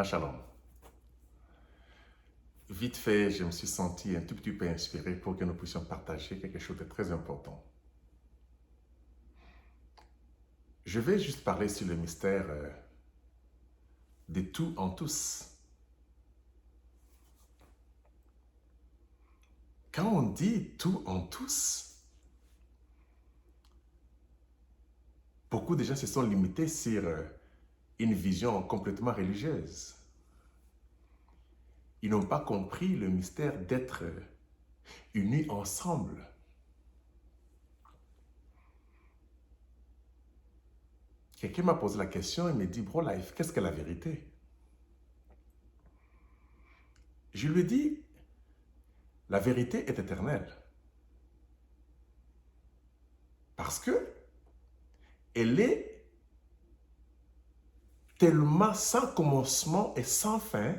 Shalom. Vite fait, je me suis senti un tout petit peu inspiré pour que nous puissions partager quelque chose de très important. Je vais juste parler sur le mystère de tout en tous. Quand on dit tout en tous, beaucoup de gens se sont limités sur une vision complètement religieuse. Ils n'ont pas compris le mystère d'être unis ensemble. Quelqu'un m'a posé la question et me dit, Bro Life, qu'est-ce que la vérité? Je lui ai dit, la vérité est éternelle. Parce que elle est tellement sans commencement et sans fin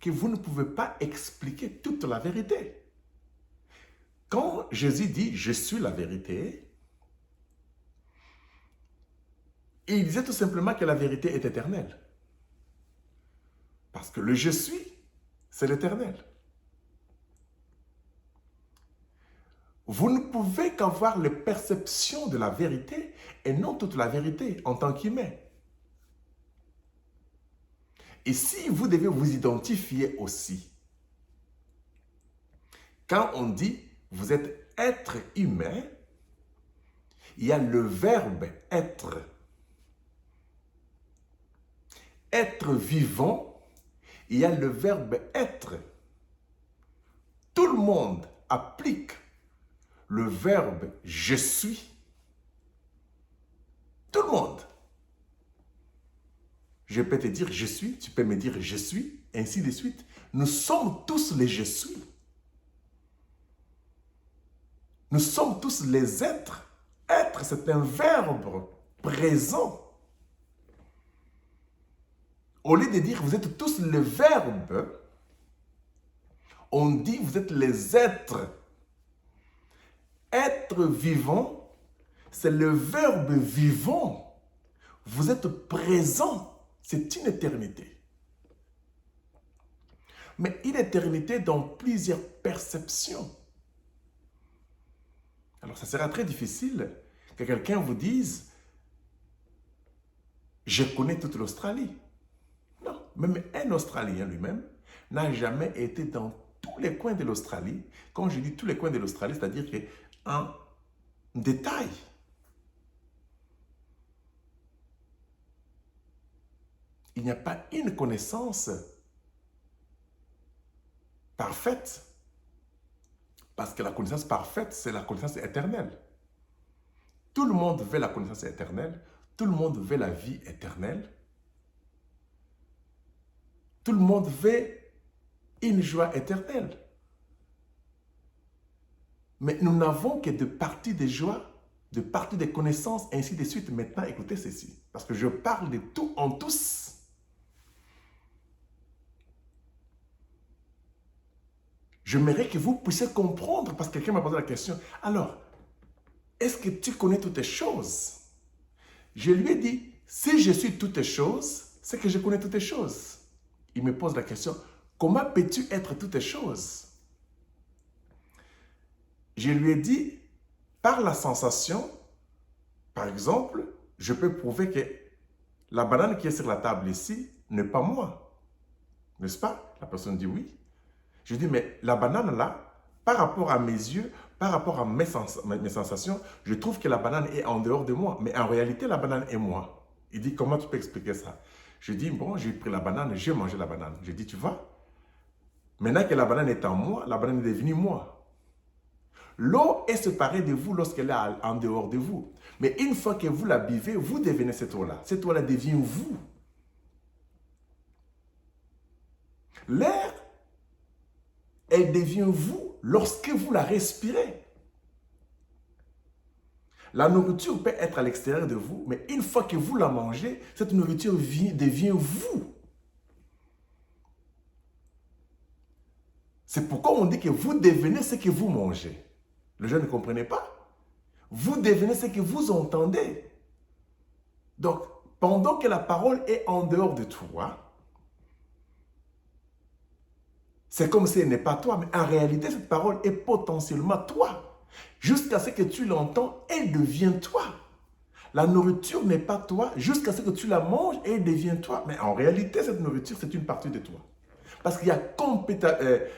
que vous ne pouvez pas expliquer toute la vérité. Quand Jésus dit « Je suis la vérité », il disait tout simplement que la vérité est éternelle. Parce que le « Je suis », c'est l'éternel. Vous ne pouvez qu'avoir les perceptions de la vérité et non toute la vérité en tant qu'humain. Et si vous devez vous identifier aussi, quand on dit vous êtes être humain, il y a le verbe être. Être vivant, il y a le verbe être. Tout le monde applique le verbe je suis. Tout le monde. Je peux te dire je suis, tu peux me dire je suis, ainsi de suite. Nous sommes tous les je suis. Nous sommes tous les êtres. Être, c'est un verbe présent. Au lieu de dire vous êtes tous les verbes, on dit vous êtes les êtres. Être vivant, c'est le verbe vivant. Vous êtes présent. C'est une éternité. Mais une éternité dans plusieurs perceptions. Alors, ça sera très difficile que quelqu'un vous dise « Je connais toute l'Australie ». Non, même un Australien lui-même n'a jamais été dans tous les coins de l'Australie. Quand je dis tous les coins de l'Australie, c'est-à-dire qu'en détail. Il n'y a pas une connaissance parfaite. Parce que la connaissance parfaite, c'est la connaissance éternelle. Tout le monde veut la connaissance éternelle. Tout le monde veut la vie éternelle. Tout le monde veut une joie éternelle. Mais nous n'avons que de parties de joie, de parties de connaissances, ainsi de suite. Maintenant, écoutez ceci. Parce que je parle de tout en tous. J'aimerais que vous puissiez comprendre, parce que quelqu'un m'a posé la question. Alors, est-ce que tu connais toutes les choses? Je lui ai dit, si je suis toutes les choses, c'est que je connais toutes les choses. Il me pose la question, comment peux-tu être toutes les choses? Je lui ai dit, par la sensation, par exemple, je peux prouver que la banane qui est sur la table ici n'est pas moi. N'est-ce pas? La personne dit oui. Je dis, mais la banane là, par rapport à mes yeux, par rapport à mes sensations, je trouve que la banane est en dehors de moi. Mais en réalité, la banane est moi. Il dit, comment tu peux expliquer ça? Je dis, bon, j'ai pris la banane, j'ai mangé la banane. Je dis, tu vois, maintenant que la banane est en moi, la banane est devenue moi. L'eau est séparée de vous lorsqu'elle est en dehors de vous. Mais une fois que vous la buvez, vous devenez cette eau-là. Cette eau-là devient vous. L'air, elle devient vous lorsque vous la respirez. La nourriture peut être à l'extérieur de vous, mais une fois que vous la mangez, cette nourriture devient vous. C'est pourquoi on dit que vous devenez ce que vous mangez. Les gens ne comprenaient pas. Vous devenez ce que vous entendez. Donc, pendant que la parole est en dehors de toi, C'est comme si elle n'est pas toi, mais en réalité, cette parole est potentiellement toi. Jusqu'à ce que tu l'entends, elle devient toi. La nourriture n'est pas toi jusqu'à ce que tu la manges et elle devient toi. Mais en réalité, cette nourriture, c'est une partie de toi. Parce qu'il y a compétalité.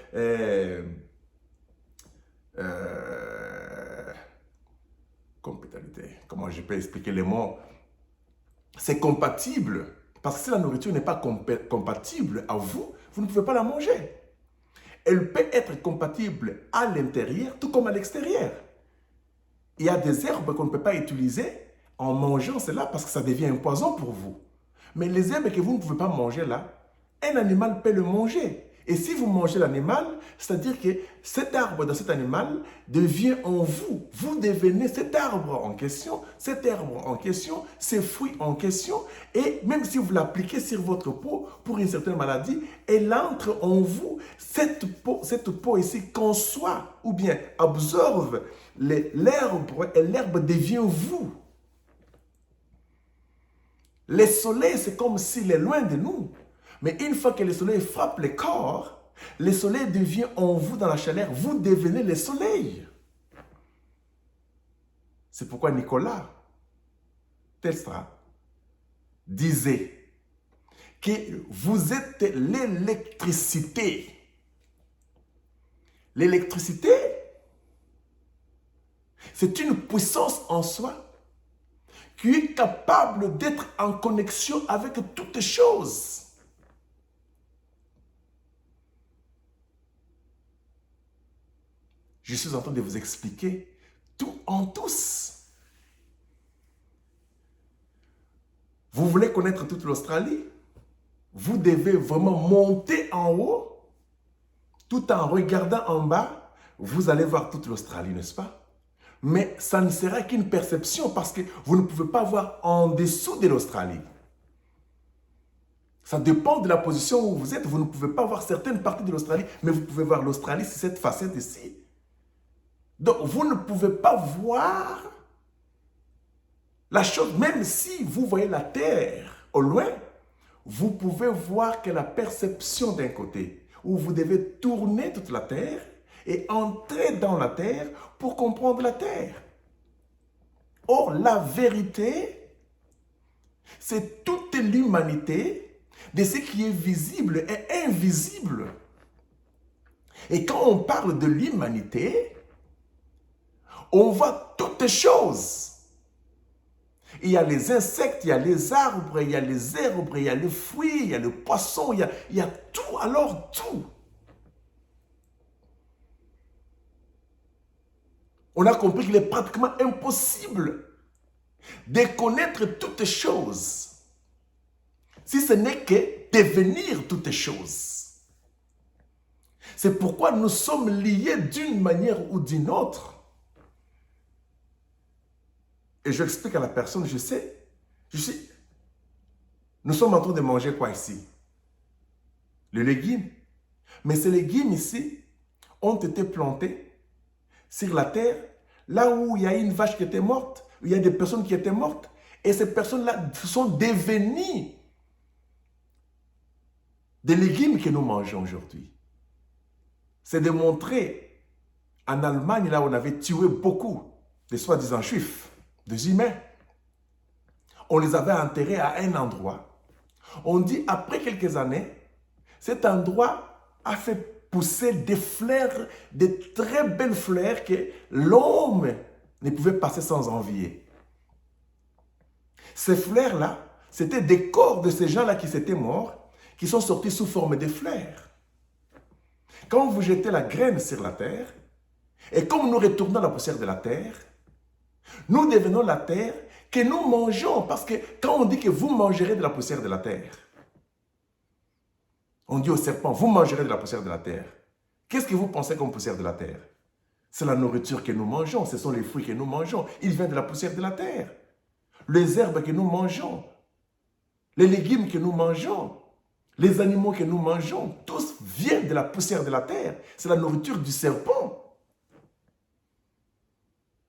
Comment je peux expliquer les mots? C'est compatible. Parce que si la nourriture n'est pas compatible à vous, vous ne pouvez pas la manger. Elle peut être compatible à l'intérieur, tout comme à l'extérieur. Il y a des herbes qu'on ne peut pas utiliser en mangeant cela parce que ça devient un poison pour vous. Mais les herbes que vous ne pouvez pas manger là, un animal peut le manger. Et si vous mangez l'animal, c'est-à-dire que cet arbre dans cet animal devient en vous. Vous devenez cet arbre en question, cet arbre en question, ces fruits en question. Et même si vous l'appliquez sur votre peau pour une certaine maladie, elle entre en vous. Cette peau ici conçoit ou bien absorbe l'herbe et l'herbe devient vous. Le soleil, c'est comme s'il est loin de nous. Mais une fois que le soleil frappe le corps, le soleil devient en vous dans la chaleur. Vous devenez le soleil. C'est pourquoi Nikola Tesla disait que vous êtes l'électricité. L'électricité, c'est une puissance en soi qui est capable d'être en connexion avec toutes choses. Je suis en train de vous expliquer tout en tous. Vous voulez connaître toute l'Australie? Vous devez vraiment monter en haut, tout en regardant en bas. Vous allez voir toute l'Australie, n'est-ce pas? Mais ça ne sera qu'une perception parce que vous ne pouvez pas voir en dessous de l'Australie. Ça dépend de la position où vous êtes. Vous ne pouvez pas voir certaines parties de l'Australie, mais vous pouvez voir l'Australie, c'est cette facette ici. Donc, vous ne pouvez pas voir la chose, même si vous voyez la Terre au loin, vous pouvez voir que la perception d'un côté, où vous devez tourner toute la Terre et entrer dans la Terre pour comprendre la Terre. Or, la vérité, c'est toute l'humanité de ce qui est visible et invisible. Et quand on parle de l'humanité, on voit toutes choses. Il y a les insectes, il y a les arbres, il y a les herbes, il y a les fruits, il y a le poisson, il y a tout, alors tout. On a compris qu'il est pratiquement impossible de connaître toutes choses si ce n'est que devenir toutes choses. C'est pourquoi nous sommes liés d'une manière ou d'une autre. Et je explique à la personne, nous sommes en train de manger quoi ici? Le légume. Mais ces légumes ici ont été plantés sur la terre, là où il y a une vache qui était morte, où il y a des personnes qui étaient mortes. Et ces personnes-là sont devenues des légumes que nous mangeons aujourd'hui. C'est démontré en Allemagne, là où on avait tué beaucoup de soi-disant juifs, des humains. On les avait enterrés à un endroit. On dit, après quelques années, cet endroit a fait pousser des fleurs, des très belles fleurs que l'homme ne pouvait passer sans envier. Ces fleurs-là, c'était des corps de ces gens-là qui s'étaient morts, qui sont sortis sous forme de fleurs. Quand vous jetez la graine sur la terre, et comme nous retournons la poussière de la terre, nous devenons la terre que nous mangeons. Parce que quand on dit que vous mangerez de la poussière de la terre, on dit au serpent, vous mangerez de la poussière de la terre. Qu'est-ce que vous pensez comme poussière de la terre? C'est la nourriture que nous mangeons, ce sont les fruits que nous mangeons. Ils viennent de la poussière de la terre. Les herbes que nous mangeons, les légumes que nous mangeons, les animaux que nous mangeons, tous viennent de la poussière de la terre. C'est la nourriture du serpent.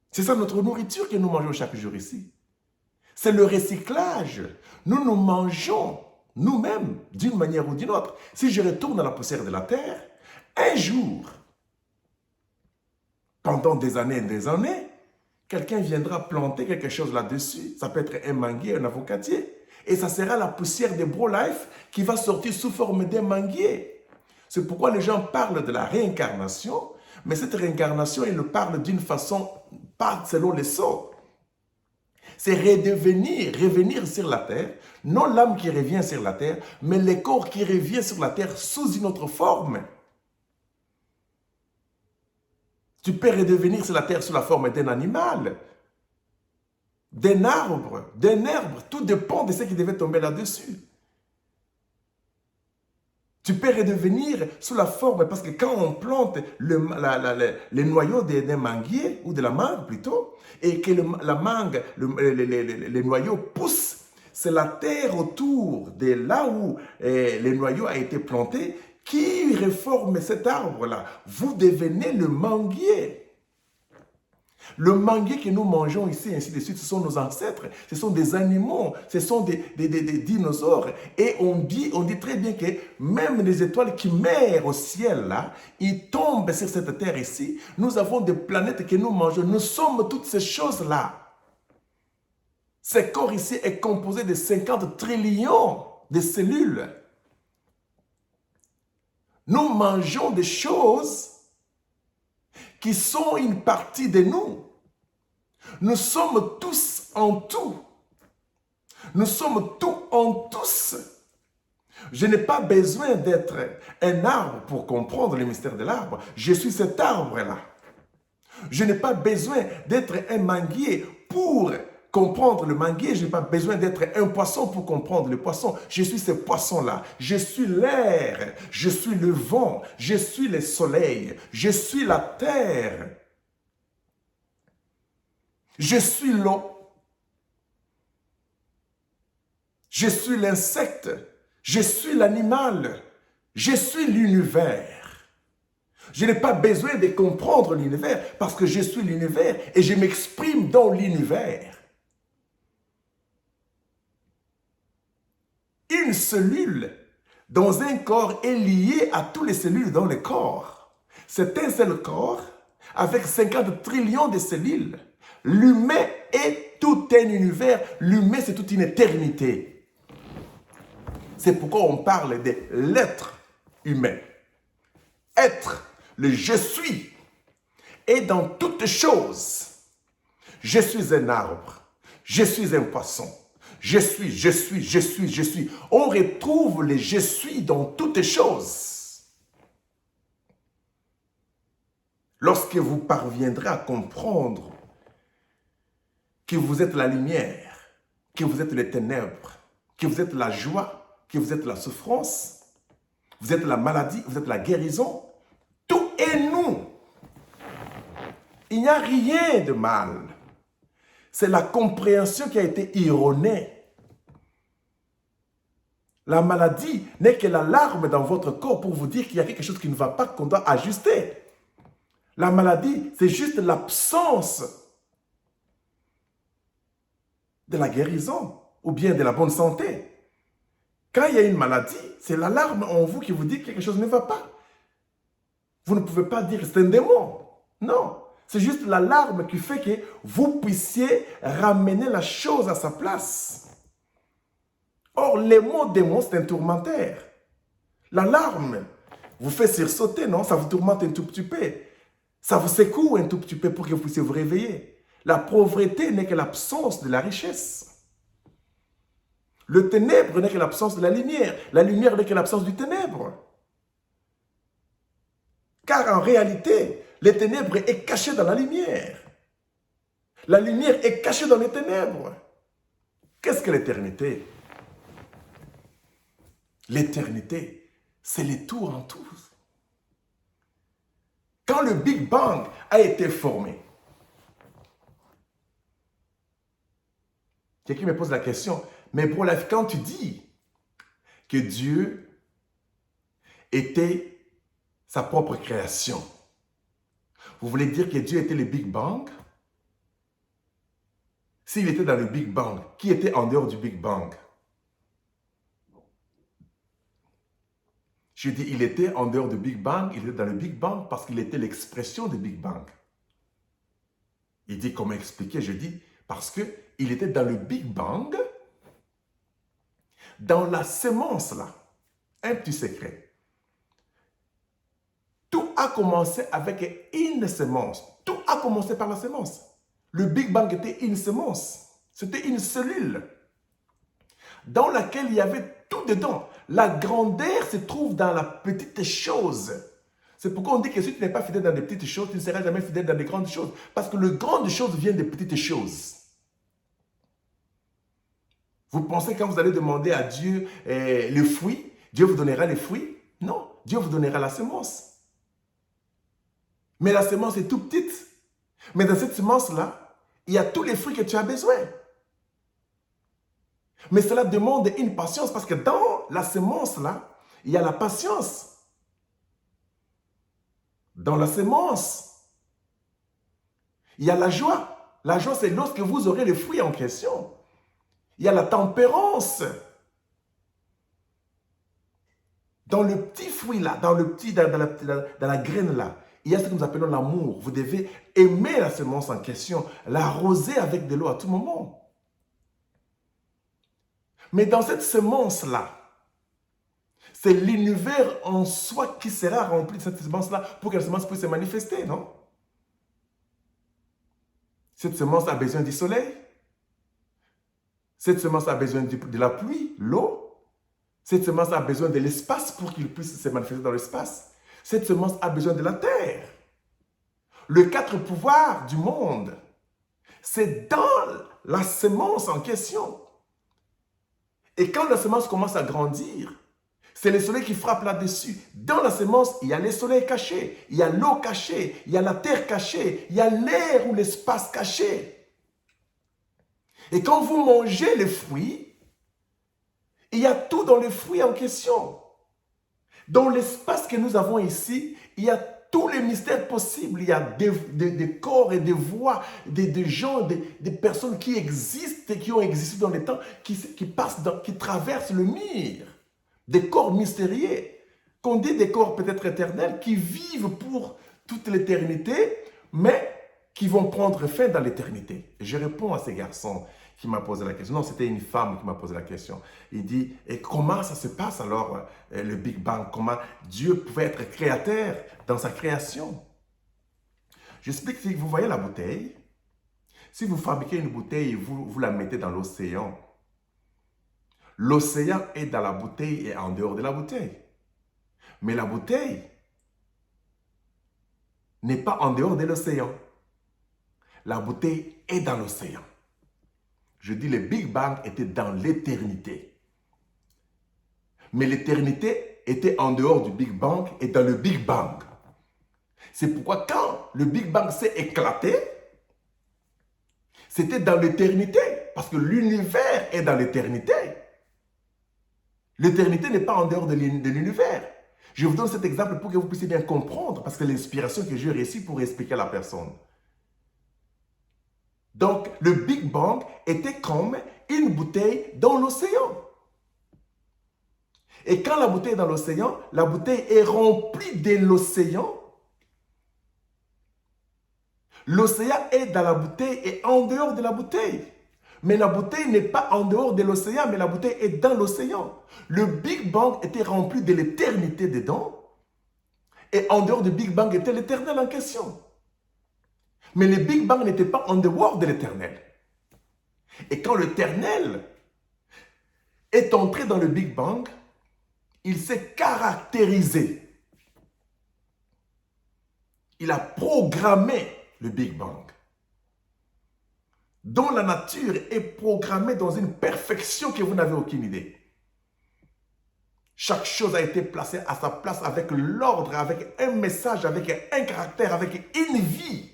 C'est ça notre nourriture que nous mangeons chaque jour ici. C'est le recyclage. Nous mangeons nous-mêmes d'une manière ou d'une autre. Si je retourne à la poussière de la terre, Un jour, pendant des années, quelqu'un viendra planter quelque chose là-dessus. Ça peut être un manguier, un avocatier. Et ça sera la poussière des Bro-Life qui va sortir sous forme d'un manguier. C'est pourquoi les gens parlent de la réincarnation, mais cette réincarnation, ils le parlent d'une façon, pas selon les sorts. C'est revenir sur la terre, non l'âme qui revient sur la terre, mais le corps qui revient sur la terre sous une autre forme. Tu peux redevenir sur la terre sous la forme d'un animal, d'un arbre, tout dépend de ce qui devait tomber là-dessus. Tu peux redevenir sous la forme, parce que quand on plante les noyaux d'un manguier, ou de la mangue plutôt, et que la mangue, les noyaux poussent, c'est la terre autour de là où les noyaux a été planté qui reforme cet arbre-là. Vous devenez le manguier. Le manguier que nous mangeons ici, ainsi de suite, ce sont nos ancêtres, ce sont des animaux, ce sont des dinosaures. Et on dit très bien que même les étoiles qui meurent au ciel, là, ils tombent sur cette terre ici. Nous avons des planètes que nous mangeons. Nous sommes toutes ces choses-là. Ce corps ici est composé de 50 trillions de cellules. Nous mangeons des choses qui sont une partie de nous. Nous sommes tous en tout. Nous sommes tout en tous. Je n'ai pas besoin d'être un arbre pour comprendre le mystère de l'arbre. Je suis cet arbre-là. Je n'ai pas besoin d'être un manguier pour comprendre le manguier. Je n'ai pas besoin d'être un poisson pour comprendre le poisson. Je suis ce poisson-là. Je suis l'air. Je suis le vent. Je suis le soleil. Je suis la terre. Je suis l'eau. Je suis l'insecte. Je suis l'animal. Je suis l'univers. Je n'ai pas besoin de comprendre l'univers parce que je suis l'univers et je m'exprime dans l'univers. Une cellule dans un corps est liée à toutes les cellules dans le corps. C'est un seul corps avec 50 trillions de cellules. L'humain est tout un univers. L'humain, c'est toute une éternité. C'est pourquoi on parle de l'être humain. Être, le je suis, est dans toutes choses. Je suis un arbre. Je suis un poisson. Je suis. On retrouve le je suis dans toutes choses. Lorsque vous parviendrez à comprendre que vous êtes la lumière, que vous êtes les ténèbres, que vous êtes la joie, que vous êtes la souffrance, vous êtes la maladie, vous êtes la guérison, tout est nous. Il n'y a rien de mal. C'est la compréhension qui a été erronée. La maladie n'est que l'alarme dans votre corps pour vous dire qu'il y a quelque chose qui ne va pas, qu'on doit ajuster. La maladie, c'est juste l'absence de la guérison ou bien de la bonne santé. Quand il y a une maladie, c'est l'alarme en vous qui vous dit que quelque chose ne va pas. Vous ne pouvez pas dire c'est un démon. Non. C'est juste l'alarme qui fait que vous puissiez ramener la chose à sa place. Or, le mot démon, c'est un tourmenteur. L'alarme vous fait sursauter, non? Ça vous tourmente un tout petit peu. Ça vous secoue un tout petit peu pour que vous puissiez vous réveiller. La pauvreté n'est que l'absence de la richesse. Le ténèbre n'est que l'absence de la lumière. La lumière n'est que l'absence du ténèbre. Car en réalité, les ténèbres est caché dans la lumière. La lumière est cachée dans les ténèbres. Qu'est-ce que l'éternité? L'éternité, c'est les tout en tout. Quand le Big Bang a été formé, quelqu'un me pose la question, mais pour la quand tu dis que Dieu était sa propre création, vous voulez dire que Dieu était le Big Bang? S'il était dans le Big Bang, qui était en dehors du Big Bang? Je dis, il était en dehors du Big Bang, il était dans le Big Bang parce qu'il était l'expression du Big Bang. Il dit, comment expliquer? Je dis, parce qu'il était dans le Big Bang, dans la sémence là. Un petit secret. Tout a commencé avec une sémence. Tout a commencé par la sémence. Le Big Bang était une sémence. C'était une cellule dans laquelle il y avait tout dedans. La grandeur se trouve dans la petite chose. C'est pourquoi on dit que si tu n'es pas fidèle dans des petites choses, tu ne seras jamais fidèle dans des grandes choses. Parce que les grandes choses viennent des petites choses. Vous pensez quand vous allez demander à Dieu le fruit, Dieu vous donnera les fruits? Non, Dieu vous donnera la semence. Mais la semence est tout petite. Mais dans cette semence-là, il y a tous les fruits que tu as besoin. Mais cela demande une patience parce que dans la semence-là, il y a la patience. Dans la semence, il y a la joie. La joie, c'est lorsque vous aurez les fruits en question. Il y a la tempérance. Dans le petit fruit là, dans la graine là, il y a ce que nous appelons l'amour. Vous devez aimer la semence en question, l'arroser avec de l'eau à tout moment. Mais dans cette semence-là, c'est l'univers en soi qui sera rempli de cette semence-là pour que la semence puisse se manifester, non? Cette semence a besoin du soleil. Cette semence a besoin de la pluie, l'eau. Cette semence a besoin de l'espace pour qu'il puisse se manifester dans l'espace. Cette semence a besoin de la terre. Les 4 pouvoirs du monde, c'est dans la semence en question. Et quand la semence commence à grandir, c'est le soleil qui frappe là-dessus. Dans la semence, il y a le soleil caché, il y a l'eau cachée, il y a la terre cachée, il y a l'air ou l'espace caché. Et quand vous mangez les fruits, il y a tout dans les fruits en question. Dans l'espace que nous avons ici, il y a tous les mystères possibles. Il y a des corps et des voix, des gens, des personnes qui existent et qui ont existé dans les temps, qui traversent le mire. Des corps mystérieux, qu'on dit des corps peut-être éternels, qui vivent pour toute l'éternité, mais qui vont prendre fin dans l'éternité. Je réponds à ces garçons qui m'a posé la question. Non, c'était une femme qui m'a posé la question. Il dit, et comment ça se passe alors, le Big Bang? Comment Dieu pouvait être créateur dans sa création? J'explique, si vous voyez la bouteille, si vous fabriquez une bouteille et vous la mettez dans l'océan, l'océan est dans la bouteille et en dehors de la bouteille. Mais la bouteille n'est pas en dehors de l'océan. La bouteille est dans l'océan. Je dis le Big Bang était dans l'éternité. Mais l'éternité était en dehors du Big Bang et dans le Big Bang. C'est pourquoi quand le Big Bang s'est éclaté, c'était dans l'éternité. Parce que l'univers est dans l'éternité. L'éternité n'est pas en dehors de l'univers. Je vous donne cet exemple pour que vous puissiez bien comprendre, parce que l'inspiration que j'ai réussi pour expliquer à la personne. Donc, le Big Bang était comme une bouteille dans l'océan. Et quand la bouteille est dans l'océan, la bouteille est remplie de l'océan. L'océan est dans la bouteille et en dehors de la bouteille. Mais la bouteille n'est pas en dehors de l'océan, mais la bouteille est dans l'océan. Le Big Bang était rempli de l'éternité dedans. Et en dehors du Big Bang était l'éternel en question. Mais le Big Bang n'était pas en dehors de l'éternel. Et quand l'éternel est entré dans le Big Bang, il s'est caractérisé. Il a programmé le Big Bang, dont la nature est programmée dans une perfection que vous n'avez aucune idée. Chaque chose a été placée à sa place avec l'ordre, avec un message, avec un caractère, avec une vie.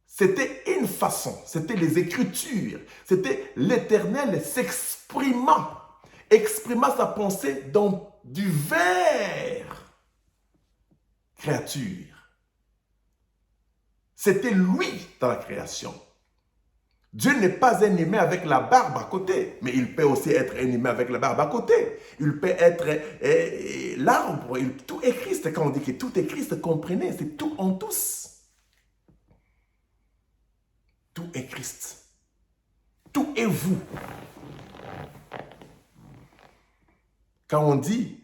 C'était une façon, c'était les Écritures, c'était l'Éternel s'exprimant, exprimant sa pensée dans du verre créature. C'était lui dans la création. Dieu n'est pas un humain avec la barbe à côté, mais il peut aussi être un humain avec la barbe à côté. Il peut être l'arbre. Tout est Christ. Quand on dit que tout est Christ, comprenez, c'est tout en tous. Tout est Christ. Tout est vous. Quand on dit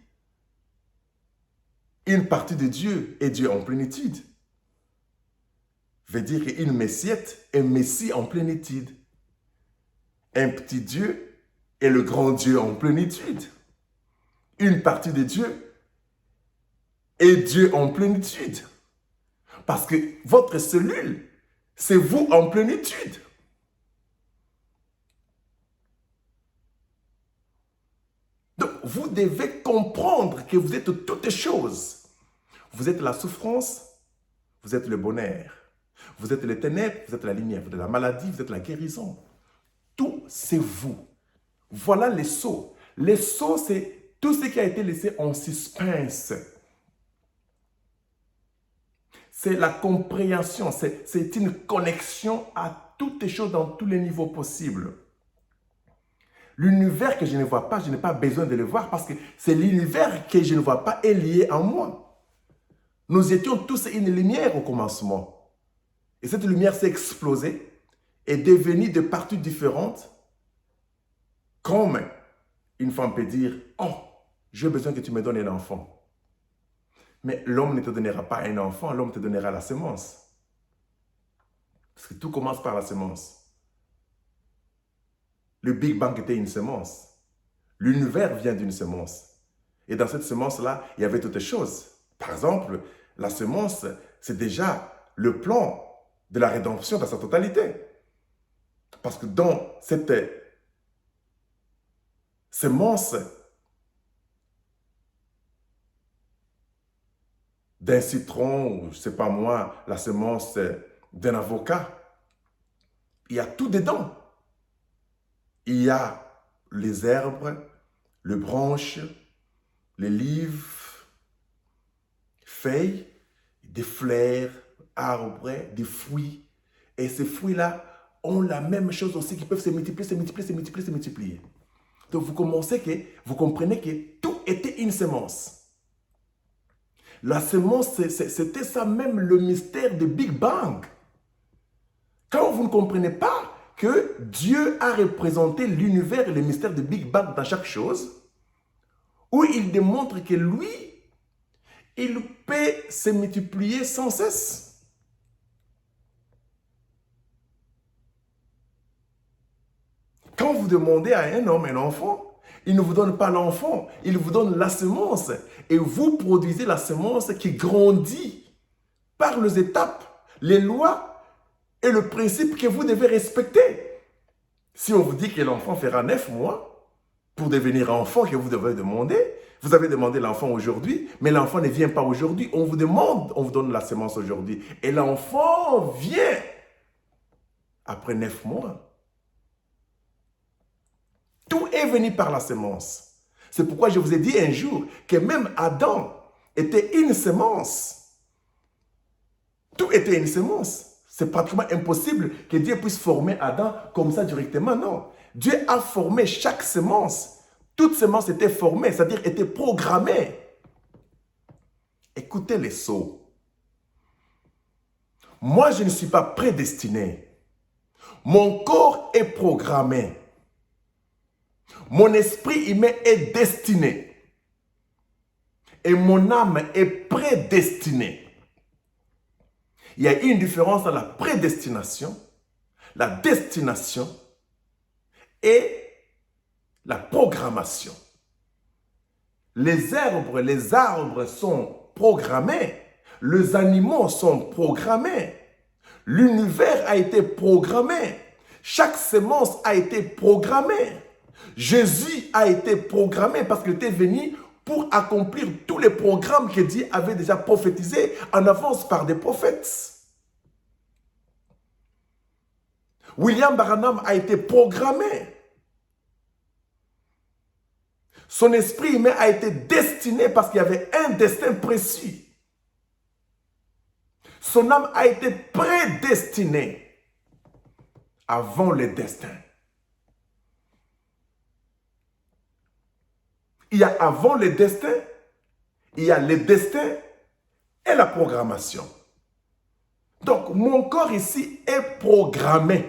une partie de Dieu est Dieu en plénitude, veut dire qu'une messiette est Messie en plénitude. Un petit Dieu est le grand Dieu en plénitude. Une partie de Dieu est Dieu en plénitude. Parce que votre cellule, c'est vous en plénitude. Donc, vous devez comprendre que vous êtes toutes choses. Vous êtes la souffrance, vous êtes le bonheur. Vous êtes les ténèbres, vous êtes la lumière. Vous êtes la maladie, vous êtes la guérison. Tout, c'est vous. Voilà les sceaux. Les sceaux, c'est tout ce qui a été laissé en suspense. C'est la compréhension, c'est une connexion à toutes les choses dans tous les niveaux possibles. L'univers que je ne vois pas, je n'ai pas besoin de le voir parce que c'est l'univers que je ne vois pas est lié en moi. Nous étions tous une lumière au commencement. Et cette lumière s'est explosée, est devenue de parties différentes, comme une femme peut dire, « Oh, j'ai besoin que tu me donnes un enfant. » Mais l'homme ne te donnera pas un enfant, l'homme te donnera la semence. Parce que tout commence par la semence. Le Big Bang était une semence. L'univers vient d'une semence. Et dans cette semence-là, il y avait toutes les choses. Par exemple, la semence, c'est déjà le plan de la rédemption dans sa totalité. Parce que dans cette semence d'un citron, ou je ne sais pas moi, la semence d'un avocat, il y a tout dedans. Il y a les herbes, les branches, les livres, feuilles, des fleurs, arbres, des fruits. Et ces fruits-là ont la même chose aussi, qui peuvent se multiplier, se multiplier, se multiplier, se multiplier. Donc vous comprenez que tout était une semence. La semence, c'était ça même le mystère du Big Bang. Quand vous ne comprenez pas que Dieu a représenté l'univers et le mystère du Big Bang dans chaque chose, où il démontre que lui, il peut se multiplier sans cesse. Quand vous demandez à un homme un enfant, il ne vous donne pas l'enfant, il vous donne la semence. Et vous produisez la semence qui grandit par les étapes, les lois et le principe que vous devez respecter. Si on vous dit que l'enfant fera 9 mois pour devenir enfant que vous devez demander, vous avez demandé l'enfant aujourd'hui, mais l'enfant ne vient pas aujourd'hui. On vous demande, on vous donne la semence aujourd'hui. Et l'enfant vient après 9 mois. Tout est venu par la semence. C'est pourquoi je vous ai dit un jour que même Adam était une semence. Tout était une semence. C'est pratiquement impossible que Dieu puisse former Adam comme ça directement. Non. Dieu a formé chaque semence. Toute semence était formée, c'est-à-dire était programmée. Écoutez les sots. Moi, je ne suis pas prédestiné. Mon corps est programmé. Mon esprit humain est destiné. Et mon âme est prédestinée. Il y a une différence dans la prédestination, la destination et la programmation. Les arbres sont programmés. Les animaux sont programmés. L'univers a été programmé. Chaque semence a été programmée. Jésus a été programmé parce qu'il était venu pour accomplir tous les programmes que Dieu avait déjà prophétisés en avance par des prophètes. William Branham a été programmé. Son esprit humain a été destiné parce qu'il y avait un destin précis. Son âme a été prédestinée avant le destin. Il y a avant le destin, il y a le destin et la programmation. Donc, mon corps ici est programmé.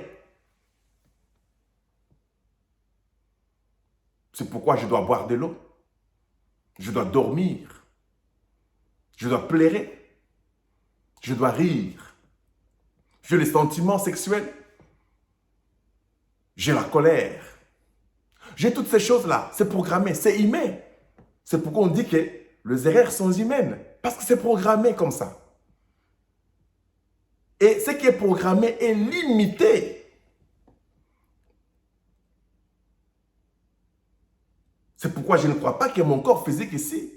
C'est pourquoi je dois boire de l'eau. Je dois dormir. Je dois pleurer. Je dois rire. J'ai les sentiments sexuels. J'ai la colère. J'ai toutes ces choses-là. C'est programmé, c'est humain. C'est pourquoi on dit que les erreurs sont humaines. Parce que c'est programmé comme ça. Et ce qui est programmé est limité. C'est pourquoi je ne crois pas que mon corps physique ici,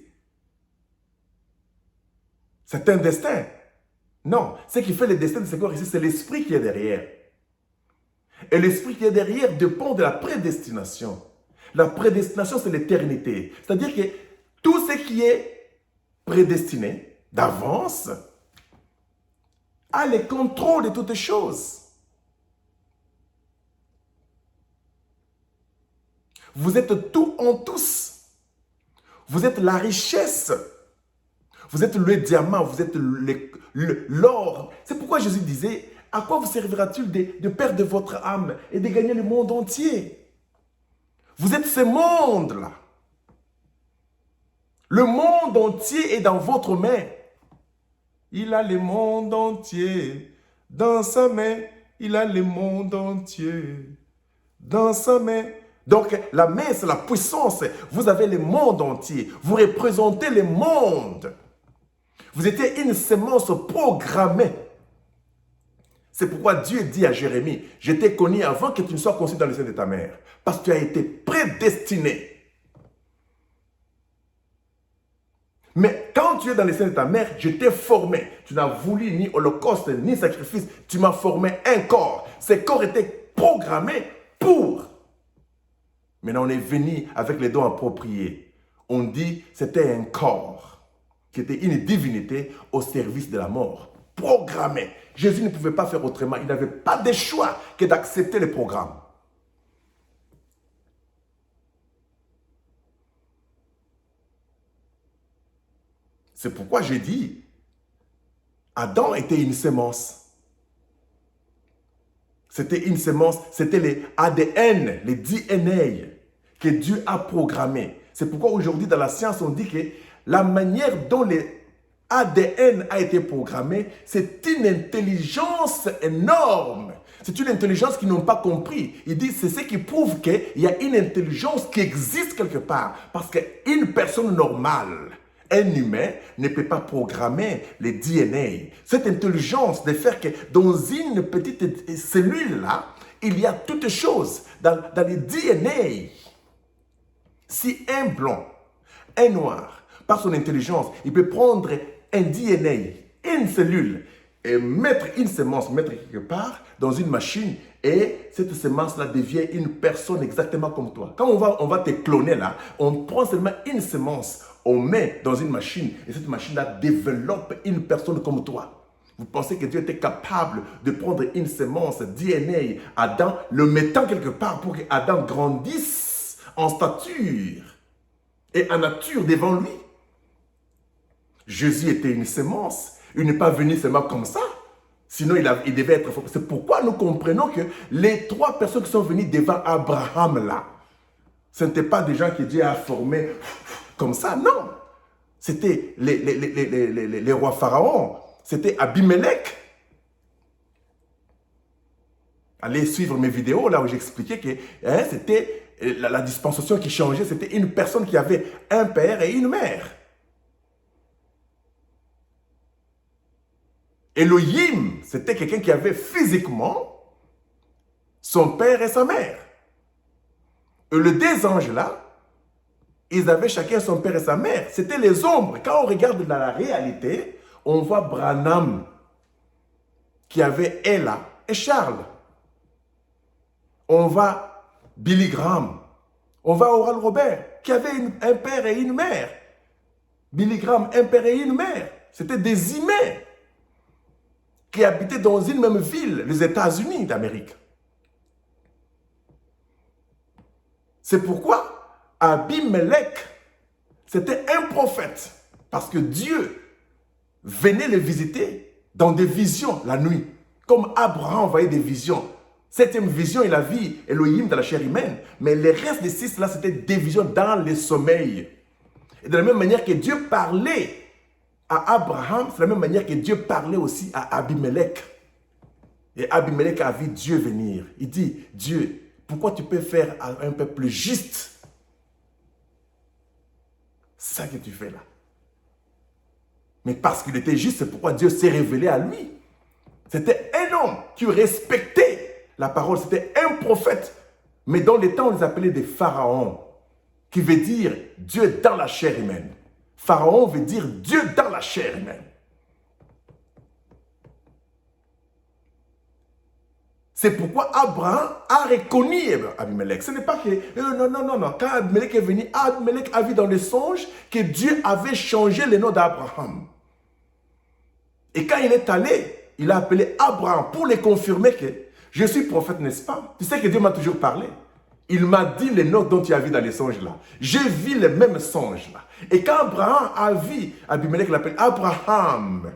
c'est un destin. Non, ce qui fait le destin de ce corps ici, c'est l'esprit qui est derrière. Et l'esprit qui est derrière dépend de la prédestination. La prédestination, c'est l'éternité. C'est-à-dire que tout ce qui est prédestiné d'avance a le contrôle de toutes choses. Vous êtes tout en tous. Vous êtes la richesse. Vous êtes le diamant, vous êtes l'or. C'est pourquoi Jésus disait, à quoi vous servira-t-il de perdre votre âme et de gagner le monde entier? Vous êtes ce monde-là. Le monde entier est dans votre main. Il a le monde entier dans sa main. Il a le monde entier dans sa main. Donc, la main, c'est la puissance. Vous avez le monde entier. Vous représentez le monde. Vous étiez une semence programmée. C'est pourquoi Dieu dit à Jérémie, je t'ai connu avant que tu ne sois conçu dans le sein de ta mère. Parce que tu as été prédestiné. Mais quand tu es dans le sein de ta mère, je t'ai formé. Tu n'as voulu ni holocauste, ni sacrifice. Tu m'as formé un corps. Ce corps était programmé pour. Maintenant, on est venu avec les dons appropriés. On dit que c'était un corps qui était une divinité au service de la mort. Programmé. Jésus ne pouvait pas faire autrement. Il n'avait pas de choix que d'accepter le programme. C'est pourquoi j'ai dit, Adam était une semence. C'était une semence, c'était les ADN, les DNA que Dieu a programmés. C'est pourquoi aujourd'hui dans la science, on dit que la manière dont les ADN a été programmé, c'est une intelligence énorme. C'est une intelligence qu'ils n'ont pas compris. Ils disent, c'est ce qui prouve qu'il y a une intelligence qui existe quelque part. Parce qu'une personne normale, un humain, ne peut pas programmer les DNA. Cette intelligence de faire que dans une petite cellule-là, il y a toutes choses. Dans les DNA, si un blanc, un noir, par son intelligence, il peut prendre un DNA, une cellule, et mettre une semence, mettre quelque part dans une machine, et cette semence-là devient une personne exactement comme toi. Quand on va te cloner là, on prend seulement une semence, on met dans une machine, et cette machine-là développe une personne comme toi. Vous pensez que Dieu était capable de prendre une semence DNA, Adam, le mettant quelque part pour que Adam grandisse en stature et en nature devant lui? Jésus était une semence. Il n'est pas venu seulement comme ça. Sinon, il devait être fort. C'est pourquoi nous comprenons que les trois personnes qui sont venues devant Abraham là, ce n'étaient pas des gens que Dieu a formés comme ça, non. C'était les rois pharaons. C'était Abimelech. Allez suivre mes vidéos là où j'expliquais que c'était la dispensation qui changeait. C'était une personne qui avait un père et une mère. Elohim, c'était quelqu'un qui avait physiquement son père et sa mère. Et les deux anges-là, ils avaient chacun son père et sa mère. C'était les ombres. Quand on regarde dans la réalité, on voit Branham qui avait Ella et Charles. On voit Billy Graham. On voit Oral Robert qui avait un père et une mère. Billy Graham, un père et une mère. C'était des humains qui habitaient dans une même ville, les États-Unis d'Amérique. C'est pourquoi Abimelech, c'était un prophète. Parce que Dieu venait le visiter dans des visions la nuit. Comme Abraham voyait des visions. Septième vision, il a vu Elohim dans la chair humaine. Mais les restes des six, là, c'était des visions dans le sommeil. Et de la même manière que Dieu parlait à Abraham, c'est de la même manière que Dieu parlait aussi à Abimelech. Et Abimelech a vu Dieu venir. Il dit, Dieu, pourquoi tu peux faire un peuple juste? C'est ça que tu fais là. Mais parce qu'il était juste, c'est pourquoi Dieu s'est révélé à lui. C'était un homme qui respectait la parole. C'était un prophète. Mais dans les temps, on les appelait des pharaons, qui veut dire Dieu dans la chair humaine. Pharaon veut dire Dieu dans la chair humaine. C'est pourquoi Abraham a reconnu Abimelech. Ce n'est pas que... non. Quand Abimelech est venu, Abimelech a vu dans les songes que Dieu avait changé le nom d'Abraham. Et quand il est allé, il a appelé Abraham pour le confirmer que je suis prophète, n'est-ce pas? Tu sais que Dieu m'a toujours parlé. Il m'a dit les noms dont tu as vu dans les songes là. J'ai vu les mêmes songes là. Et quand Abraham a vu, Abimelech l'appelle Abraham.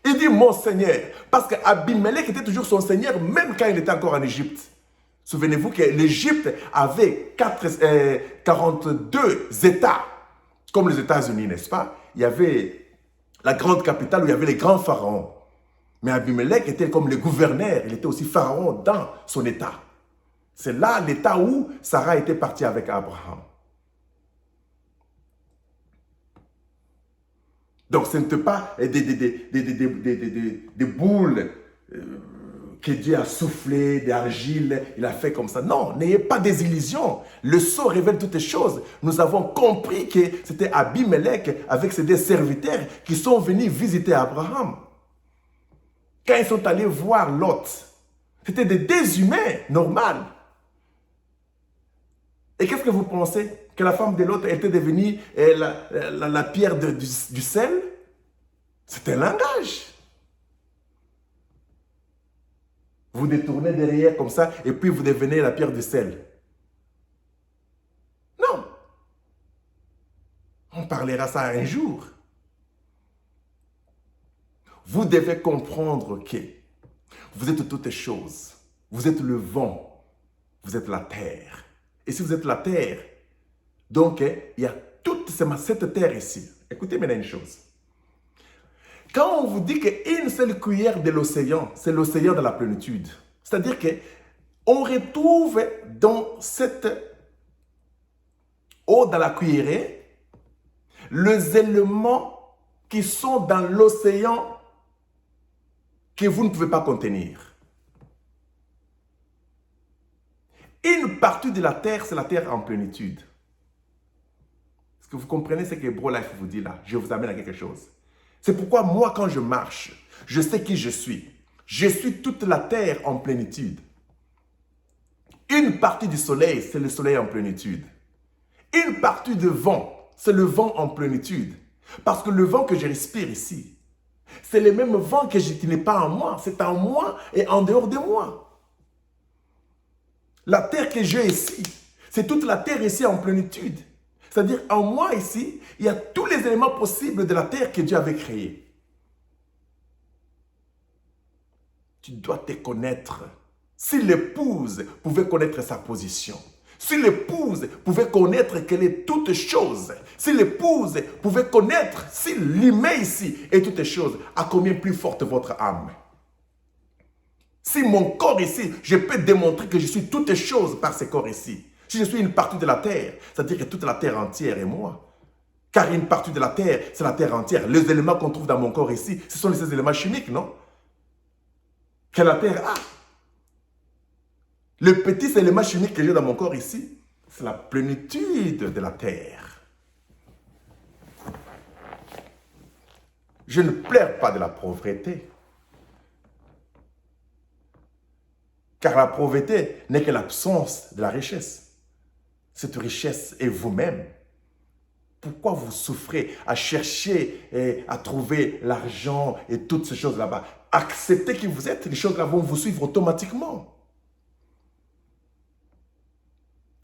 Il dit mon Seigneur. Parce qu'Abimelech était toujours son Seigneur même quand il était encore en Égypte. Souvenez-vous que l'Égypte avait 42 États. Comme les États-Unis, n'est-ce pas? Il y avait la grande capitale où il y avait les grands pharaons. Mais Abimelech était comme le gouverneur. Il était aussi pharaon dans son État. C'est là l'état où Sarah était partie avec Abraham. Donc ce n'était pas des boules que Dieu a soufflé, d'argile, il a fait comme ça. Non, n'ayez pas des illusions. Le sceau révèle toutes les choses. Nous avons compris que c'était Abimelech avec ses deux serviteurs qui sont venus visiter Abraham. Quand ils sont allés voir Lot, c'était des déshumains normaux. Et qu'est-ce que vous pensez? Que la femme de Lot était devenue la pierre du sel? C'est un langage. Vous détournez derrière comme ça et puis vous devenez la pierre du sel. Non. On parlera ça un jour. Vous devez comprendre que vous êtes toutes choses. Vous êtes le vent. Vous êtes la terre. Et si vous êtes la terre, donc il y a toute cette terre ici. Écoutez maintenant une chose. Quand on vous dit qu'une seule cuillère de l'océan, c'est l'océan de la plénitude. C'est-à-dire qu'on retrouve dans cette eau, dans la cuillerée, les éléments qui sont dans l'océan que vous ne pouvez pas contenir. Une partie de la terre, c'est la terre en plénitude. Est-ce que vous comprenez ce que BroLife vous dit là? Je vous amène à quelque chose. C'est pourquoi moi, quand je marche, je sais qui je suis. Je suis toute la terre en plénitude. Une partie du soleil, c'est le soleil en plénitude. Une partie du vent, c'est le vent en plénitude. Parce que le vent que je respire ici, c'est le même vent qui n'est pas en moi. C'est en moi et en dehors de moi. La terre que j'ai ici, c'est toute la terre ici en plénitude. C'est-à-dire, en moi ici, il y a tous les éléments possibles de la terre que Dieu avait créée. Tu dois te connaître. Si l'épouse pouvait connaître sa position, si l'épouse pouvait connaître qu'elle est toute chose, si l'épouse pouvait connaître si l'humain ici est toute chose, à combien plus forte votre âme? Si mon corps ici, je peux démontrer que je suis toute chose par ce corps ici. Si je suis une partie de la terre, c'est-à-dire que toute la terre entière est moi. Car une partie de la terre, c'est la terre entière. Les éléments qu'on trouve dans mon corps ici, ce sont ces éléments chimiques, non? Que la terre a. Le petit élément chimique que j'ai dans mon corps ici, c'est la plénitude de la terre. Je ne pleure pas de la pauvreté. Car la pauvreté n'est que l'absence de la richesse. Cette richesse est vous-même. Pourquoi vous souffrez à chercher à trouver l'argent et toutes ces choses là-bas? Acceptez qui vous êtes, les choses là vont vous suivre automatiquement.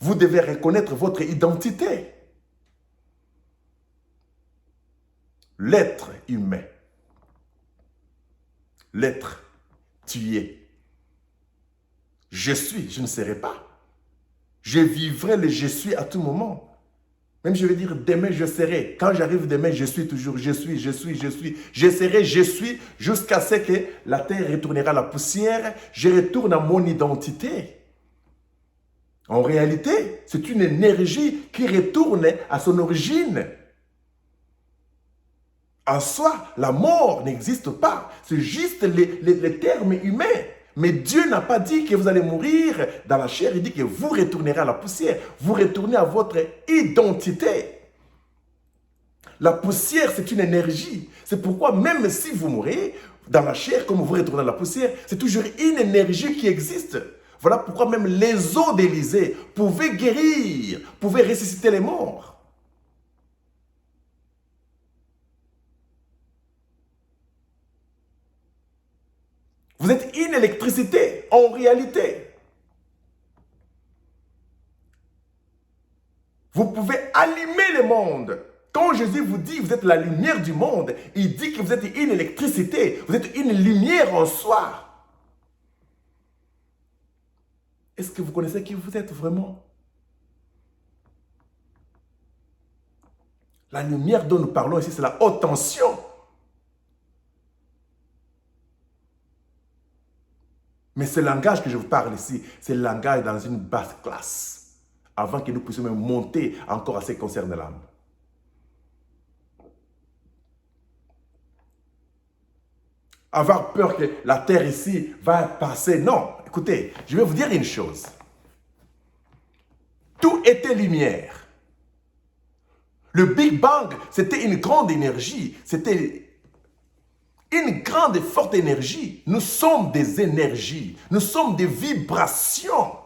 Vous devez reconnaître votre identité. L'être humain. L'être, tu es. Je suis, je ne serai pas. Je vivrai le je suis à tout moment. Même je vais dire demain je serai. Quand j'arrive demain, je suis toujours je suis, je suis, je suis. Je serai, je suis, jusqu'à ce que la terre retournera à la poussière. Je retourne à mon identité. En réalité, c'est une énergie qui retourne à son origine. En soi, la mort n'existe pas. C'est juste les termes humains. Mais Dieu n'a pas dit que vous allez mourir dans la chair. Il dit que vous retournerez à la poussière. Vous retournez à votre identité. La poussière, c'est une énergie. C'est pourquoi même si vous mourrez dans la chair, comme vous retournez à la poussière, c'est toujours une énergie qui existe. Voilà pourquoi même les eaux d'Élysée pouvaient guérir, pouvaient ressusciter les morts. Vous êtes une électricité, en réalité. Vous pouvez allumer le monde. Quand Jésus vous dit, vous êtes la lumière du monde, il dit que vous êtes une électricité, vous êtes une lumière en soi. Est-ce que vous connaissez qui vous êtes vraiment? La lumière dont nous parlons ici, c'est la haute tension. Mais ce langage que je vous parle ici, c'est le langage dans une basse classe, avant que nous puissions même monter encore à ce qui concerne l'âme. Avoir peur que la terre ici va passer, non. Écoutez, je vais vous dire une chose. Tout était lumière. Le Big Bang, c'était une grande énergie, c'était une grande et forte énergie. Nous sommes des énergies. Nous sommes des vibrations.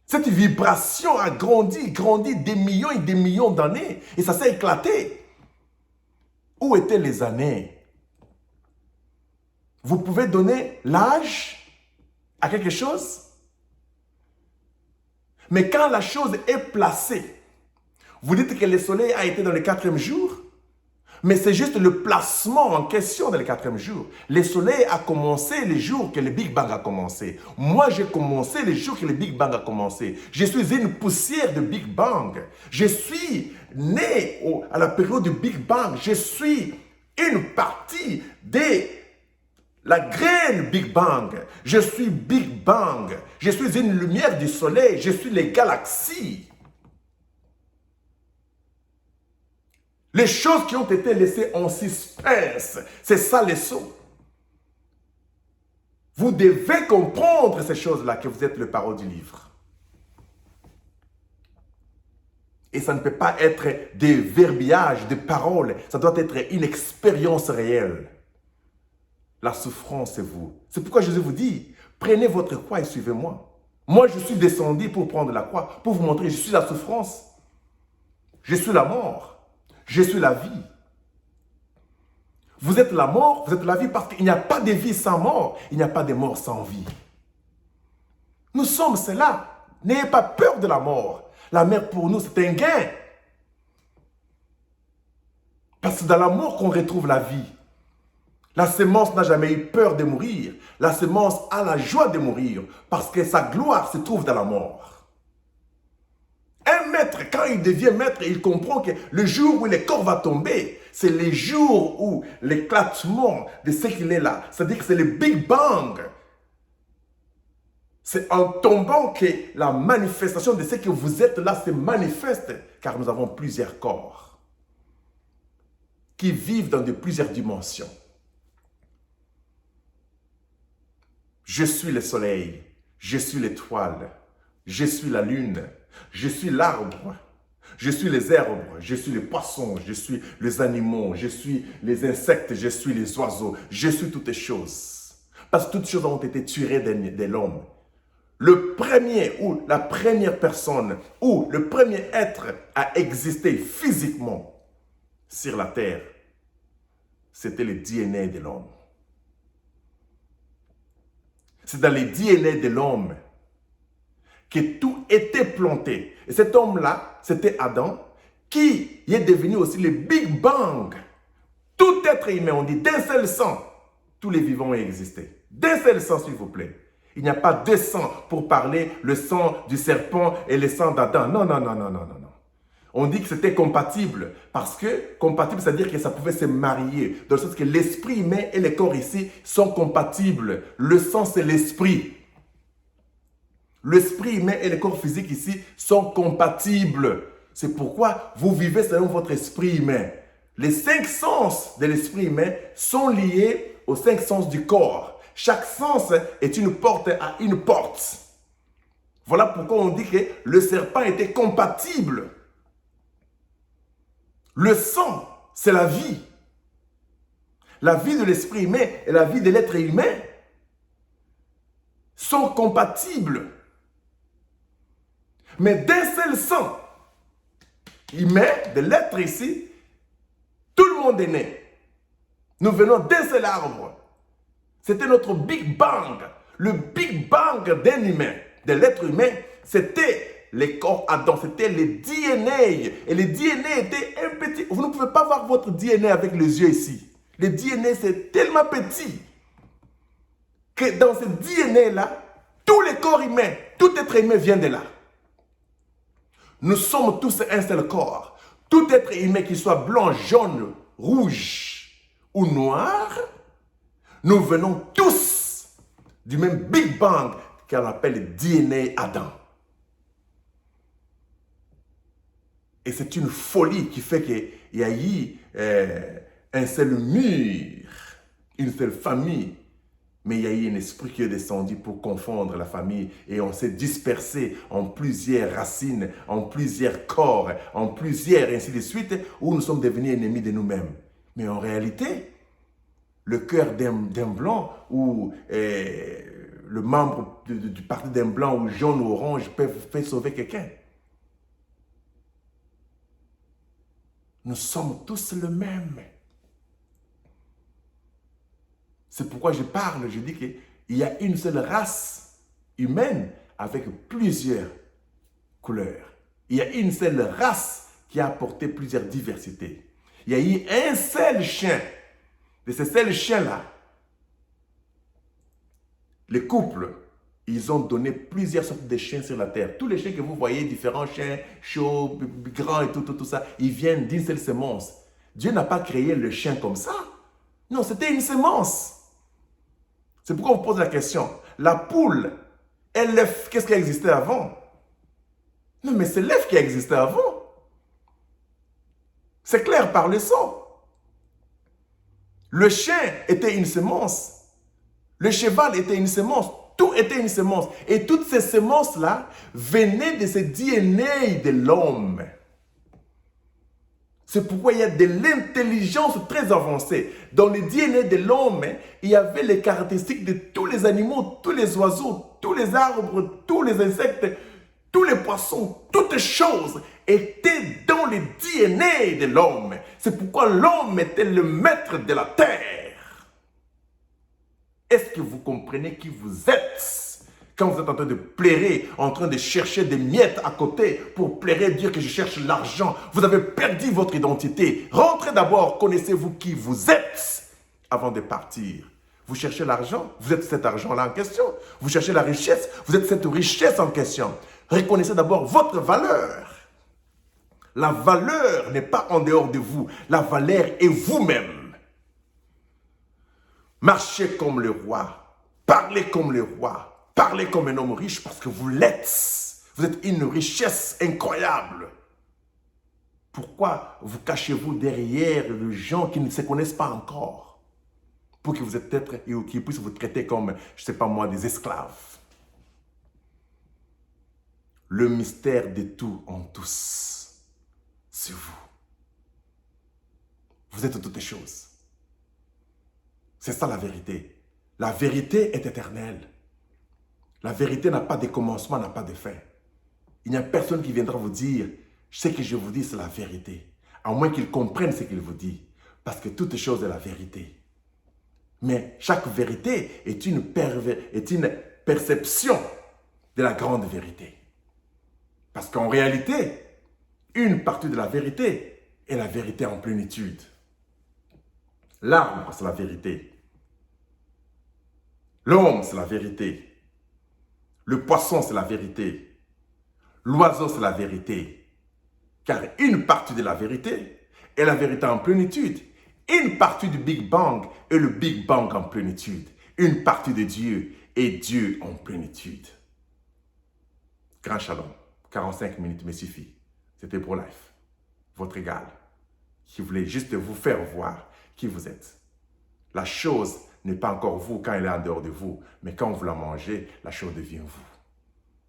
Cette vibration a grandi des millions et des millions d'années. Et ça s'est éclaté. Où étaient les années? Vous pouvez donner l'âge à quelque chose? Mais quand la chose est placée, vous dites que le soleil a été dans le 4e jour? Mais c'est juste le placement en question dans le 4e jour. Le soleil a commencé le jour que le Big Bang a commencé. Moi, j'ai commencé le jour que le Big Bang a commencé. Je suis une poussière de Big Bang. Je suis né à la période du Big Bang. Je suis une partie de la graine Big Bang. Je suis Big Bang. Je suis une lumière du soleil. Je suis les galaxies. Les choses qui ont été laissées en suspense, c'est ça les sauts. Vous devez comprendre ces choses-là, que vous êtes le parole du livre. Et ça ne peut pas être des verbiages, des paroles. Ça doit être une expérience réelle. La souffrance, c'est vous. C'est pourquoi Jésus vous dit, prenez votre croix et suivez-moi. Moi, je suis descendu pour prendre la croix, pour vous montrer, je suis la souffrance. Je suis la mort. Je suis la vie. Vous êtes la mort, vous êtes la vie parce qu'il n'y a pas de vie sans mort. Il n'y a pas de mort sans vie. Nous sommes cela. N'ayez pas peur de la mort. La mort pour nous, c'est un gain. Parce que c'est dans la mort qu'on retrouve la vie. La semence n'a jamais eu peur de mourir. La semence a la joie de mourir parce que sa gloire se trouve dans la mort. Un maître, quand il devient maître, il comprend que le jour où le corps va tomber, c'est le jour où l'éclatement de ce qu'il est là. C'est-à-dire que c'est le Big Bang. C'est en tombant que la manifestation de ce que vous êtes là se manifeste, car nous avons plusieurs corps qui vivent dans plusieurs dimensions. Je suis le soleil, je suis l'étoile, je suis la lune, je suis l'arbre, je suis les herbes, je suis les poissons, je suis les animaux, je suis les insectes, je suis les oiseaux, je suis toutes les choses. Parce que toutes choses ont été tirées de l'homme. Le premier ou la première personne ou le premier être à exister physiquement sur la terre, c'était le DNA de l'homme. C'est dans le DNA de l'homme que tout était planté. Et cet homme-là, c'était Adam, qui est devenu aussi le Big Bang. Tout être humain, on dit d'un seul sang, tous les vivants ont existé. D'un seul sang, s'il vous plaît. Il n'y a pas deux sangs pour parler le sang du serpent et le sang d'Adam. Non, non, non, non, non, non. On dit que c'était compatible parce que compatible, c'est-à-dire que ça pouvait se marier. Dans le sens que l'esprit humain et le corps ici sont compatibles. Le sang, c'est l'esprit. L'esprit humain et le corps physique ici sont compatibles. C'est pourquoi vous vivez selon votre esprit humain. Les 5 sens de l'esprit humain sont liés aux 5 sens du corps. Chaque sens est une porte à une porte. Voilà pourquoi on dit que le serpent était compatible. Le sang, c'est la vie. La vie de l'esprit humain et la vie de l'être humain sont compatibles. Mais d'un seul sang humain, de l'être ici, tout le monde est né. Nous venons d'un seul arbre. C'était notre Big Bang. Le Big Bang d'un humain, de l'être humain, c'était les corps Adam, c'était les DNA. Et les DNA étaient un petit... Vous ne pouvez pas voir votre DNA avec les yeux ici. Le DNA, c'est tellement petit que dans ce DNA-là, tous les corps humains, tout être humain vient de là. Nous sommes tous un seul corps. Tout être humain, qu'il soit blanc, jaune, rouge ou noir, nous venons tous du même Big Bang qu'on appelle DNA Adam. Et c'est une folie qui fait qu'il y a eu un seul mur, une seule famille. Mais il y a eu un esprit qui est descendu pour confondre la famille. Et on s'est dispersé en plusieurs racines, en plusieurs corps, en plusieurs, ainsi de suite, où nous sommes devenus ennemis de nous-mêmes. Mais en réalité, le cœur d'un blanc ou le membre du parti d'un blanc ou jaune ou orange peut sauver quelqu'un. Nous sommes tous le même. C'est pourquoi je parle, je dis qu'il y a une seule race humaine avec plusieurs couleurs. Il y a une seule race qui a apporté plusieurs diversités. Il y a eu un seul chien. De ces seuls chiens-là, les couples, ils ont donné plusieurs sortes de chiens sur la terre. Tous les chiens que vous voyez, différents chiens, chauds, grands et tout ça, ils viennent d'une seule semence. Dieu n'a pas créé le chien comme ça. Non, c'était une semence. C'est pourquoi on vous pose la question. La poule et l'œuf, qu'est-ce qui a existé avant? Non, mais c'est l'œuf qui a existé avant. C'est clair par le sang. Le chien était une semence. Le cheval était une semence. Tout était une semence. Et toutes ces semences-là venaient de ce DNA de l'homme. C'est pourquoi il y a de l'intelligence très avancée. Dans le DNA de l'homme, il y avait les caractéristiques de tous les animaux, tous les oiseaux, tous les arbres, tous les insectes, tous les poissons, toutes choses étaient dans le DNA de l'homme. C'est pourquoi l'homme était le maître de la terre. Est-ce que vous comprenez qui vous êtes? Quand vous êtes en train de plairer, en train de chercher des miettes à côté pour plairer, dire que je cherche l'argent, vous avez perdu votre identité. Rentrez d'abord, connaissez-vous qui vous êtes avant de partir. Vous cherchez l'argent, vous êtes cet argent-là en question. Vous cherchez la richesse, vous êtes cette richesse en question. Reconnaissez d'abord votre valeur. La valeur n'est pas en dehors de vous. La valeur est vous-même. Marchez comme le roi. Parlez comme le roi. Parlez comme un homme riche parce que vous l'êtes. Vous êtes une richesse incroyable. Pourquoi vous cachez-vous derrière les gens qui ne se connaissent pas encore? Pour que vous êtes peut-être et qu'ils puissent vous traiter comme, je ne sais pas moi, des esclaves. Le mystère de tout en tous, c'est vous. Vous êtes toutes choses. C'est ça la vérité. La vérité est éternelle. La vérité n'a pas de commencement, n'a pas de fin. Il n'y a personne qui viendra vous dire, ce que je vous dis, c'est la vérité. À moins qu'il comprenne ce qu'il vous dit. Parce que toute chose est la vérité. Mais chaque vérité est une perception de la grande vérité. Parce qu'en réalité, une partie de la vérité est la vérité en plénitude. L'arbre, c'est la vérité. L'homme, c'est la vérité. Le poisson, c'est la vérité. L'oiseau, c'est la vérité. Car une partie de la vérité est la vérité en plénitude. Une partie du Big Bang est le Big Bang en plénitude. Une partie de Dieu est Dieu en plénitude. Grand Shalom. 45 minutes me suffit. C'était Pro Life. Votre égal. Qui voulait juste vous faire voir qui vous êtes. La chose n'est pas encore vous quand elle est en dehors de vous. Mais quand vous la mangez, la chose devient vous.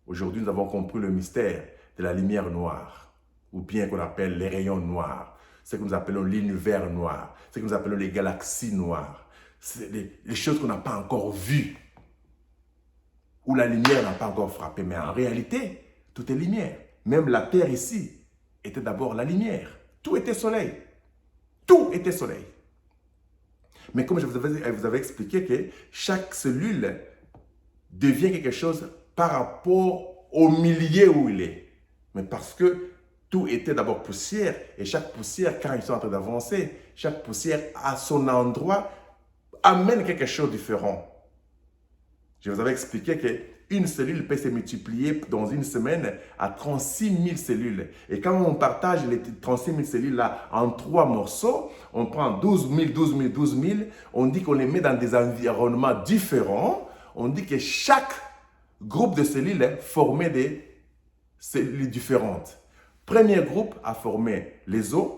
Aujourd'hui, nous avons compris le mystère de la lumière noire. Ou bien qu'on appelle les rayons noirs. Ce que nous appelons l'univers noir. Ce que nous appelons les galaxies noires. C'est les choses qu'on n'a pas encore vues. Où la lumière n'a pas encore frappé. Mais en réalité, tout est lumière. Même la terre ici était d'abord la lumière. Tout était soleil. Tout était soleil. Mais comme je vous avais expliqué que chaque cellule devient quelque chose par rapport au milieu où il est. Mais parce que tout était d'abord poussière. Et chaque poussière, quand ils sont en train d'avancer, chaque poussière à son endroit amène quelque chose de différent. Je vous avais expliqué qu'une cellule peut se multiplier dans une semaine à 36 000 cellules. Et quand on partage les 36 000 cellules-là en 3 morceaux, on prend 12 000, 12 000, 12 000, on dit qu'on les met dans des environnements différents. On dit que chaque groupe de cellules formait des cellules différentes. Premier groupe a formé les os.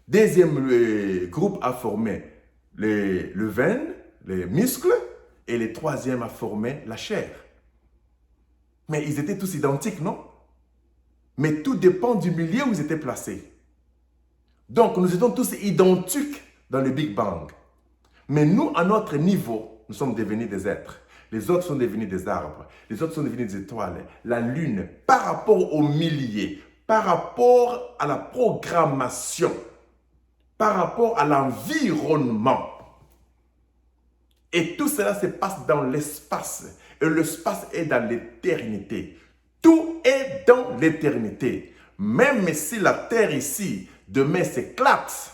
Deuxième groupe a formé le veine, les muscles. Et le troisième a formé la chair. Mais ils étaient tous identiques, non? Mais tout dépend du milieu où ils étaient placés. Donc, nous étions tous identiques dans le Big Bang. Mais nous, à notre niveau, nous sommes devenus des êtres. Les autres sont devenus des arbres. Les autres sont devenus des étoiles. La lune, par rapport au milieu, par rapport à la programmation, par rapport à l'environnement. Et tout cela se passe dans l'espace. Et l'espace est dans l'éternité. Tout est dans l'éternité. Même si la terre ici, demain s'éclate,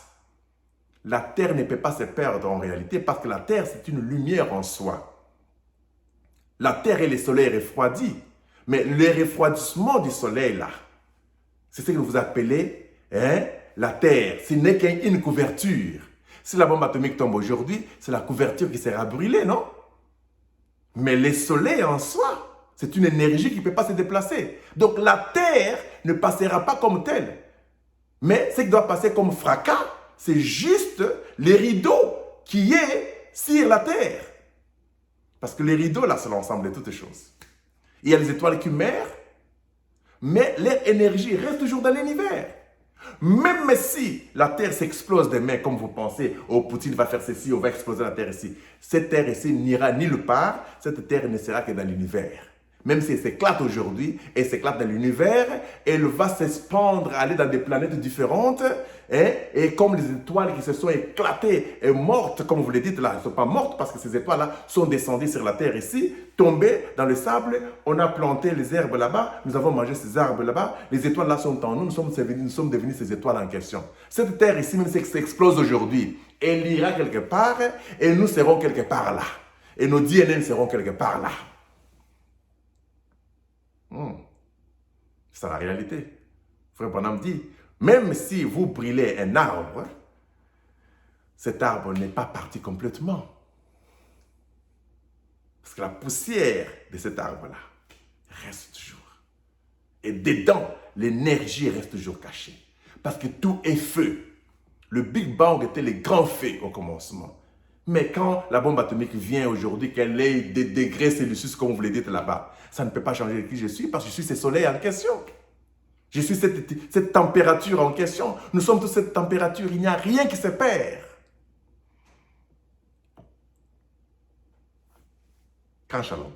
la terre ne peut pas se perdre en réalité parce que la terre, c'est une lumière en soi. La terre et le soleil refroidissent. Mais le refroidissement du soleil, là, c'est ce que vous appelez la terre. Ce n'est qu'une couverture. Si la bombe atomique tombe aujourd'hui, c'est la couverture qui sera brûlée, non? Mais le soleil en soi, c'est une énergie qui ne peut pas se déplacer. Donc la terre ne passera pas comme telle. Mais ce qui doit passer comme fracas, c'est juste les rideaux qui est sur la terre. Parce que les rideaux, là, c'est l'ensemble de toutes choses. Il y a les étoiles qui meurent, mais leur énergie reste toujours dans l'univers. Même si la terre s'explose demain, comme vous pensez, oh, Poutine va faire ceci, on va exploser la terre ici. Cette terre ici n'ira nulle part, cette terre ne sera que dans l'univers. Même si elle s'éclate aujourd'hui, elle s'éclate dans l'univers, elle va s'expandre, aller dans des planètes différentes, et comme les étoiles qui se sont éclatées et mortes, comme vous le dites là, elles ne sont pas mortes parce que ces étoiles-là sont descendues sur la terre ici, tombées dans le sable, on a planté les herbes là-bas, nous avons mangé ces arbres là-bas, les étoiles là sont en nous, nous sommes devenus ces étoiles en question. Cette terre ici, même si elle s'explose aujourd'hui, elle ira quelque part et nous serons quelque part là. Et nos DNA seront quelque part là. C'est la réalité. Frère Branham dit, même si vous brûlez un arbre, cet arbre n'est pas parti complètement. Parce que la poussière de cet arbre-là reste toujours. Et dedans, l'énergie reste toujours cachée. Parce que tout est feu. Le Big Bang était le grand feu au commencement. Mais quand la bombe atomique vient aujourd'hui, qu'elle est des degrés Celsius, comme vous le dites là-bas, ça ne peut pas changer qui je suis parce que je suis ce soleil en question. Je suis cette température en question. Nous sommes tous cette température. Il n'y a rien qui se perd. Grand Shalom.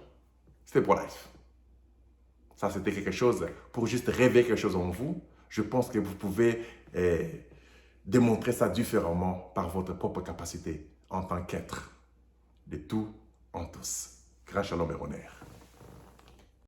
C'était Pro Life. Ça, c'était quelque chose pour juste rêver quelque chose en vous. Je pense que vous pouvez démontrer ça différemment par votre propre capacité en tant qu'être de tout en tous. Grand Shalom et honneur.